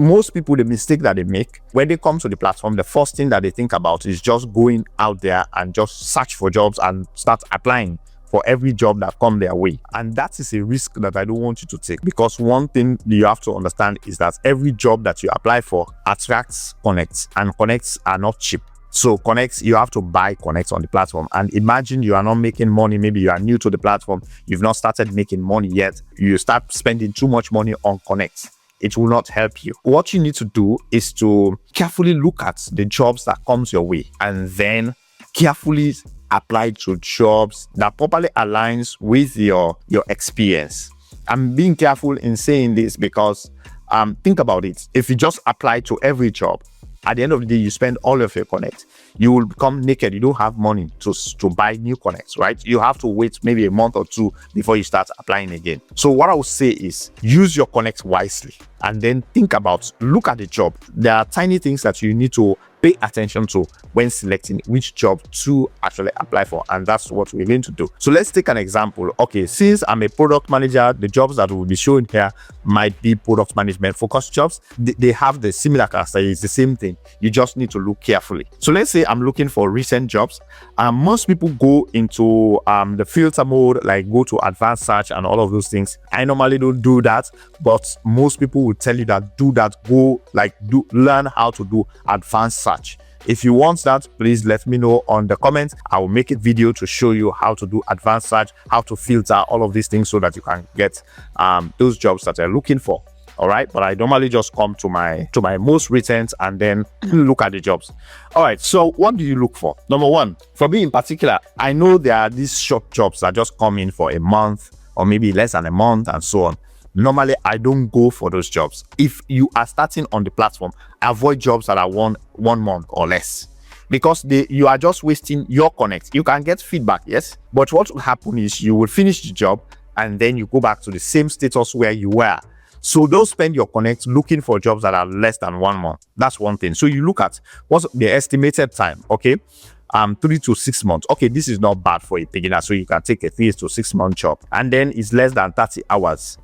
most people, the mistake that they make when they come to the platform, the first thing that they think about is just going out there and just search for jobs and start applying for every job that come their way. And that is a risk that I don't want you to take, because one thing you have to understand is that every job that you apply for attracts connects, and connects are not cheap. So connects, you have to buy connects on the platform. And imagine you are not making money. Maybe you are new to the platform. You've not started making money yet. You start spending too much money on connects. It will not help you. What you need to do is to carefully look at the jobs that comes your way, and then carefully apply to jobs that properly aligns with your experience. I'm being careful in saying this because think about it. If you just apply to every job, at the end of the day, you spend all of your connects, you will become naked. You don't have money to buy new connects, right? You have to wait maybe a month or two before you start applying again. So what I would say is use your connects wisely, and then look at the job. There are tiny things that you need to pay attention to when selecting which job to actually apply for, and that's what we're going to do. So let's take an example. Okay, since I'm a product manager, the jobs that will be shown here might be product management focused jobs. They have the similar characteristics, the same thing. You just need to look carefully. So let's say I'm looking for recent jobs. Most people go into the filter mode, like go to advanced search and all of those things. I normally don't do that, but most people will tell you that do that. Learn how to do advanced search. If you want that, please let me know on the comments. I will make a video to show you how to do advanced search, how to filter all of these things so that you can get those jobs that you're looking for. All right, but I normally just come to my most recent and then look at the jobs. All right, so what do you look for? Number one, for me in particular, I know there are these short jobs that just come in for a month or maybe less than a month and so on. Normally, I don't go for those jobs. If you are starting on the platform, avoid jobs that are one month or less, because you are just wasting your connect. You can get feedback, yes, but what will happen is you will finish the job and then you go back to the same status where you were. So don't spend your connect looking for jobs that are less than 1 month. That's one thing. So you look at what's the estimated time, okay? 3 to 6 months. Okay, this is not bad for a beginner, so you can take a 3 to 6 month job, and then it's less than 30 hours.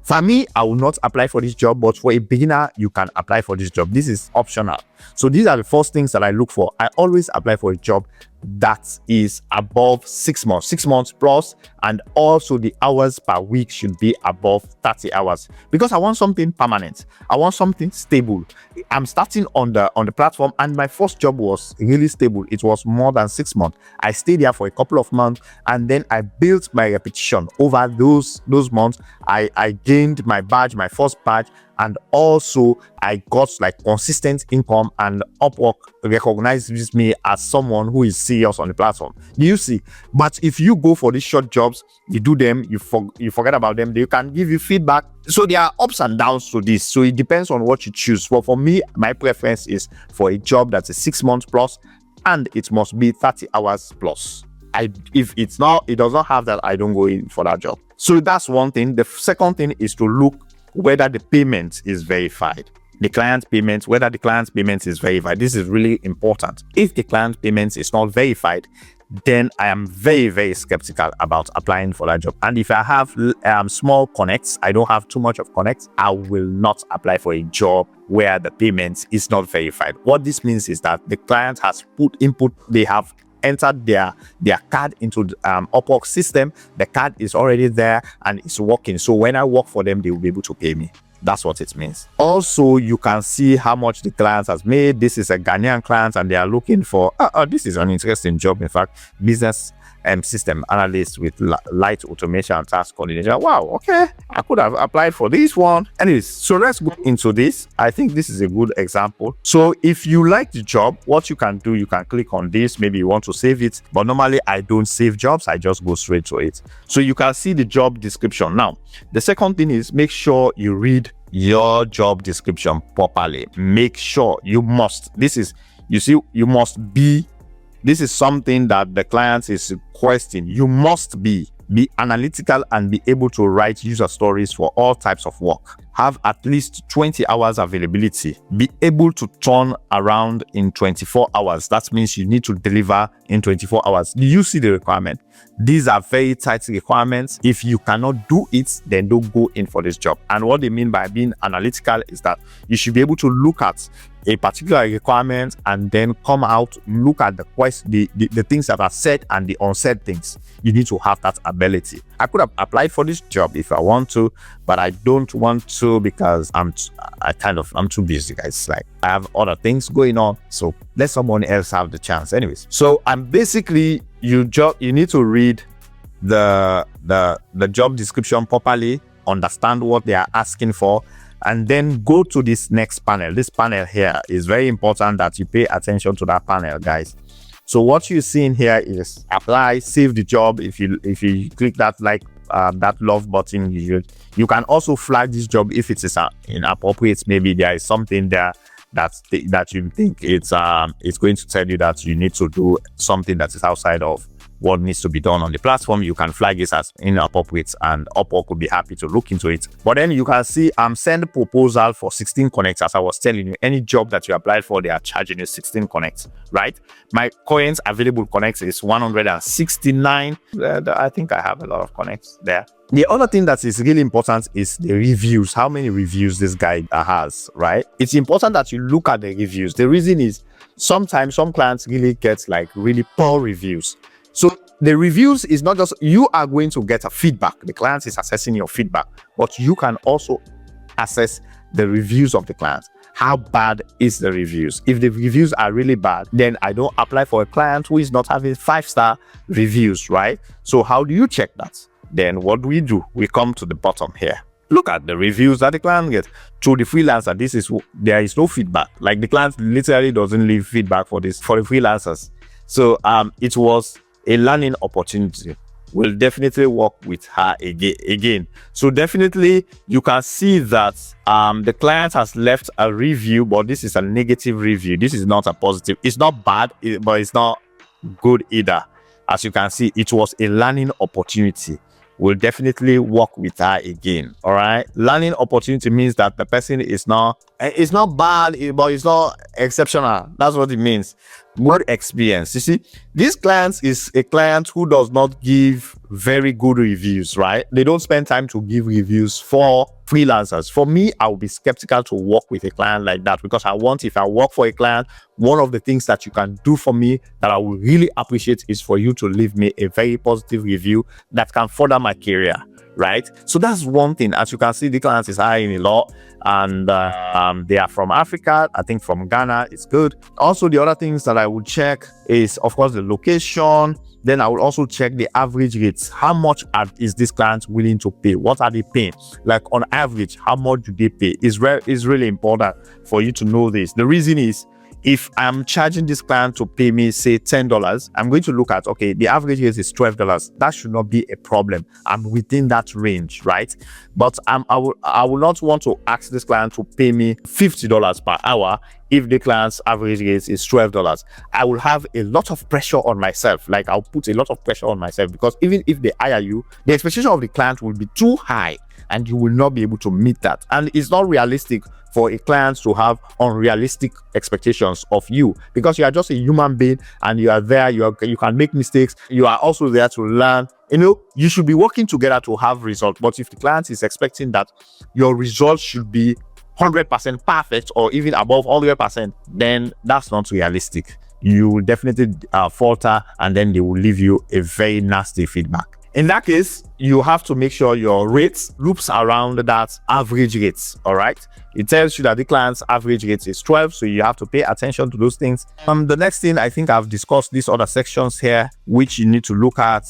For me, I will not apply for this job, but for a beginner, you can apply for this job. This is optional. So these are the first things that I look for. I always apply for a job that is above 6 months plus, and also the hours per week should be above 30 hours, because I want something permanent. I want something stable. I'm starting on the platform, and my first job was really stable. It was more than 6 months. I stayed there for a couple of months, and then I built my reputation over those months. I gained my badge, my first badge, and also I got like consistent income, and Upwork recognizes me as someone who is serious on the platform. Do you see? But if you go for these short jobs, you do them, you forget about them, they can give you feedback. So there are ups and downs to this. So it depends on what you choose. Well, for me, my preference is for a job that's a 6 months plus, and it must be 30 hours plus. If it does not have that, I don't go in for that job. So that's one thing. The second thing is to look whether the payment is verified. The client payment, whether the client's payment is verified. This is really important. If the client payment is not verified, then I am very, very skeptical about applying for that job. And if I have small connects, I don't have too much of connects, I will not apply for a job where the payment is not verified. What this means is that the client has put input, they have entered their card into the Upwork system. The card is already there and it's working. So when I work for them, they will be able to pay me. That's what it means. Also, you can see how much the client has made. This is a Ghanaian client, and they are looking for this is an interesting job. In fact, business system analyst with light automation and task coordinator. Wow, okay, I could have applied for this one. Anyways, so let's go into this. I think this is a good example. So if you like the job, what you can do, you can click on this. Maybe you want to save it, but normally I don't save jobs. I just go straight to it. So you can see the job description. Now, the second thing is make sure you read your job description properly. Make sure you must. This is something that the client is requesting. You must be analytical and be able to write user stories for all types of work. have at least 20 hours availability, be able to turn around in 24 hours. That means you need to deliver in 24 hours. Do you see the requirement? These are very tight requirements. If you cannot do it, then don't go in for this job. And what they mean by being analytical is that you should be able to look at a particular requirement and then come out, look at the things that are said and the unsaid things. You need to have that ability. I could have applied for this job if I want to, but I don't want to because I'm too busy, guys. Like, I have other things going on, so let someone else have the chance. Anyways, so I'm basically, you need to read the job description properly, understand what they are asking for, and then go to this next panel. This panel here is very important that you pay attention to that panel, guys. So what you're seeing here is apply, save the job. If you click that that love button, you can also flag this job if it is inappropriate. Maybe there is something there that you think it's going to tell you that you need to do something that is outside of what needs to be done on the platform. You can flag it as inappropriate and Upwork will be happy to look into it. But then you can see send proposal for 16 connects. As I was telling you, any job that you applied for, they are charging you 16 connects, right? My current available connects is 169. I think I have a lot of connects there. The other thing that is really important is the reviews. How many reviews this guy has, right? It's important that you look at the reviews. The reason is sometimes some clients really get like really poor reviews. So the reviews is not just you are going to get a feedback. The client is assessing your feedback, but you can also assess the reviews of the client. How bad is the reviews? If the reviews are really bad, then I don't apply for a client who is not having 5-star reviews, right? So how do you check that? Then what do? We come to the bottom here. Look at the reviews that the client gets. To the freelancer, there is no feedback. Like, the client literally doesn't leave feedback for the freelancers. So it was a learning opportunity. We'll definitely work with her again. So definitely you can see that the client has left a review, but this is a negative review. This is not a positive. It's not bad, but it's not good either. As you can see, it was a learning opportunity. We'll definitely work with her again. All right. Learning opportunity means that the person it's not bad, but it's not exceptional. That's what it means. Good experience. You see, this client is a client who does not give very good reviews, right? They don't spend time to give reviews for freelancers. For me, I will be skeptical to work with a client like that, because if I work for a client, one of the things that you can do for me that I will really appreciate is for you to leave me a very positive review that can further my career, right? So that's one thing. As you can see, the client is hiring a lot, and they are from Africa. I think from Ghana. It's good. Also, the other things that I would check is, of course, the location. Then I will also check the average rates. How much is this client willing to pay? What are they paying? Like, on average, how much do they pay? Is really important for you to know this. The reason is, if I'm charging this client to pay me, say, $10, I'm going to look at, okay, the average rate is $12. That should not be a problem. I'm within that range, right? But I will not want to ask this client to pay me $50 per hour if the client's average rate is $12. I will have a lot of pressure on myself. Like, I'll put a lot of pressure on myself, because even if they hire you, the expectation of the client will be too high and you will not be able to meet that. And it's not realistic for a client to have unrealistic expectations of you, because you are just a human being and you are there, you can make mistakes, you are also there to learn. You should be working together to have results. But if the client is expecting that your results should be 100% perfect or even above 100%, then that's not realistic. You will definitely falter, and then they will leave you a very nasty feedback. In that case, you have to make sure your rates loops around that average rates. All right. It tells you that the client's average rate is 12. So you have to pay attention to those things. The next thing, I think I've discussed these other sections here, which you need to look at,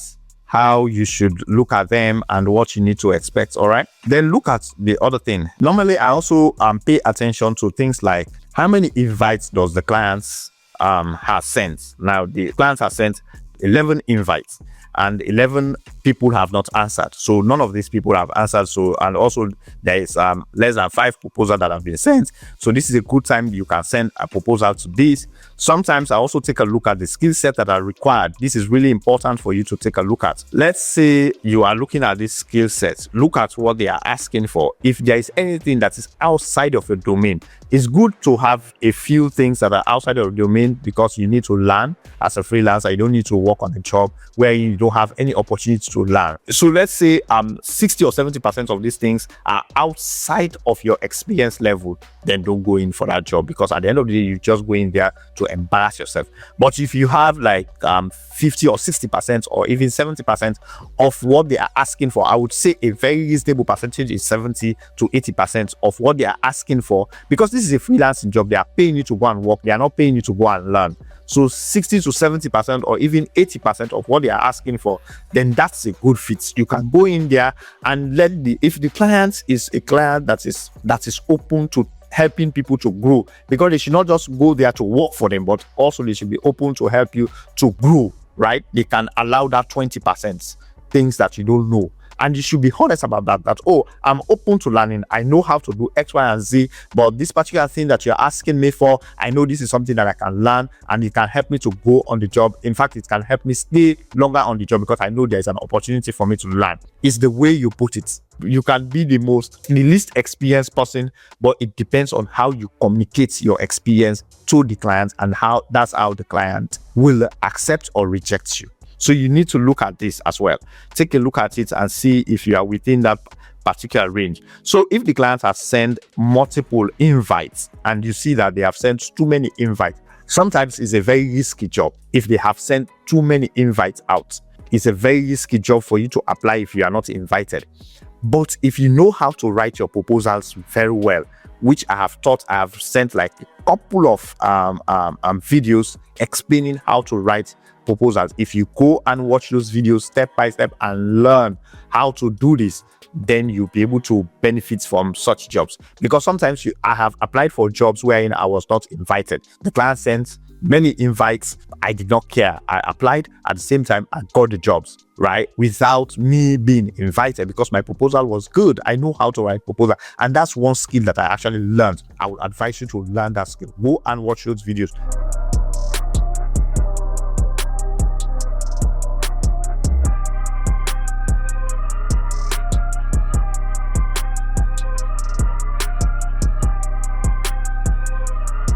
how you should look at them and what you need to expect. All right. Then look at the other thing. Normally, I also pay attention to things like how many invites does the clients has sent. Now, the clients have sent 11 invites. and 11 people have not answered. So none of these people have answered. So, and also there is less than 5 proposals that have been sent. So this is a good time you can send a proposal to this. Sometimes I also take a look at the skill set that are required. This is really important for you to take a look at. Let's say you are looking at this skill set. Look at what they are asking for. If there is anything that is outside of your domain, it's good to have a few things that are outside of your domain, because you need to learn as a freelancer. You don't need to work on a job where you don't have any opportunity to learn. So let's say 60 or 70% of these things are outside of your experience level, then don't go in for that job, because at the end of the day, you just go in there to embarrass yourself. But if you have like 50 or 60% or even 70% of what they are asking for, I would say a very reasonable percentage is 70 to 80% of what they are asking for, because this is a freelancing job. They are paying you to go and work. They are not paying you to go and learn. So 60 to 70% or even 80% of what they are asking for, then that's a good fit. You can go in there and if the client is a client that is open to helping people to grow, because they should not just go there to work for them, but also they should be open to help you to grow, right? They can allow that 20% things that you don't know. And you should be honest about that, oh, I'm open to learning. I know how to do X, Y, and Z, but this particular thing that you're asking me for, I know this is something that I can learn and it can help me to go on the job. In fact, it can help me stay longer on the job, because I know there's an opportunity for me to learn. It's the way you put it. You can be the least experienced person, but it depends on how you communicate your experience to the client, and that's how the client will accept or reject you. So you need to look at this as well. Take a look at it and see if you are within that particular range. So if the client has sent multiple invites and you see that they have sent too many invites, sometimes it's a very risky job. If they have sent too many invites out, it's a very risky job for you to apply if you are not invited. But if you know how to write your proposals very well, which I have sent like a couple of videos explaining how to write proposals. If you go and watch those videos step by step and learn how to do this, then you'll be able to benefit from such jobs. Because sometimes I have applied for jobs wherein I was not invited. The client sent many invites. I did not care. I applied at the same time and got the jobs, right? Without me being invited, because my proposal was good. I know how to write proposal. And that's one skill that I actually learned. I would advise you to learn that skill. Go and watch those videos.